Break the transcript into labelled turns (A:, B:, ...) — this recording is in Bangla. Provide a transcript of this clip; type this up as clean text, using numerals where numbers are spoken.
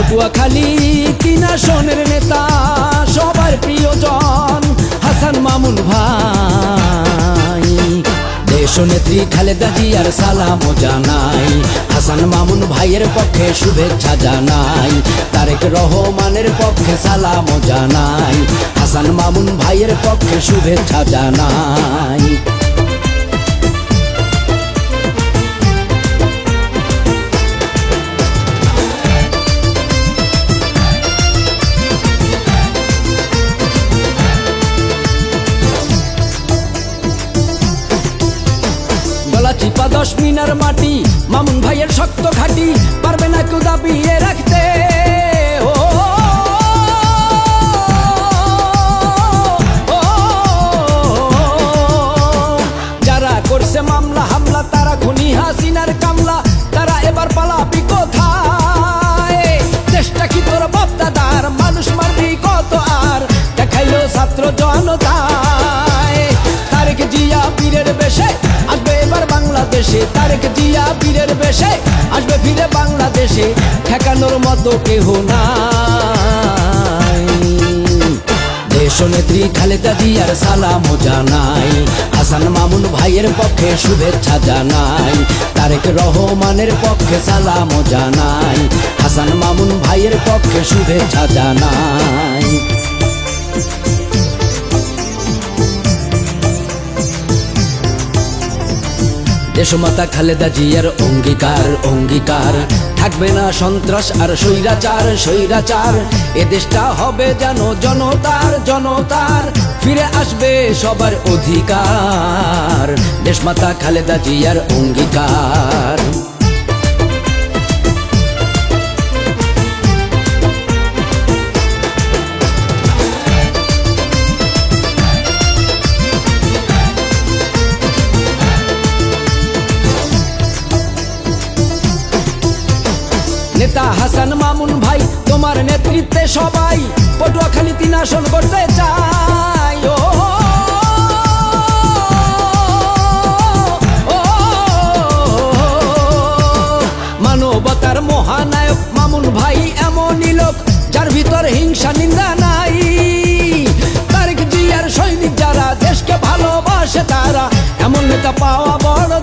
A: পটুয়াখালী 3 আসনের নেতা সবার প্রিয়জন হাসান মামুন ভাই। দেশনেত্রী খালেদা জিয়ার সালাম জানাই, হাসান মামুন ভাইয়ের পক্ষে শুভেচ্ছা জানাই। তারেক রহমানের পক্ষে সালাম জানাই, হাসান মামুন ভাইয়ের পক্ষে শুভেচ্ছা জানাই। চিপা 10 মিনার মাটি মামুন ভাইয়ের শক্ত ঘাটি, পারবে না কেউ দাবিয়ে রাখতে। যারা করছে মামলা হামলা তারা খুনি হাসিনার কামলা, তারা এবার পালাবি কোথায়? দেশটা কি তোর বাপ দাদার, মানুষ মারবি কত আর, দেখাইলো ছাত্র জনতায়। তারেক জিয়া বীরের বেশে আসবে এবার বাংলাদেশে, তারেক জিয়া বীরের বেশে আসবে ফিরে বাংলাদেশে, ঠেকানোর মতো কেহ নাই। দেশনেত্রী খালেদা জিয়ার সালাম জানাই, হাসান মামুন ভাইয়ের পক্ষে শুভেচ্ছা জানাই। তারেক রহমানের পক্ষে সালাম জানাই, হাসান মামুন ভাইয়ের পক্ষে শুভেচ্ছা জানাই। দেশমাতা খালেদা জিয়ার অঙ্গীকার অঙ্গীকার, থাকবে না সন্ত্রাস আর স্বৈরাচার স্বৈরাচার। এ দেশটা হবে যেন জনতার জনতার, ফিরে আসবে সবার অধিকার। দেশমাতা খালেদা জিয়ার অঙ্গীকার। নেতা হাসান মামুন ভাই তোমার নেতৃত্বে সবাই পটুয়াখালী 3 আসন করতে চাই। মানবতার মহানায়ক মামুন ভাই এমনই লোক, যার ভিতর হিংসা নিন্দা নাই। তারেক জিয়ার সৈনিক যারা দেশকে ভালোবাসে তারা, এমন নেতা পাওয়া বড়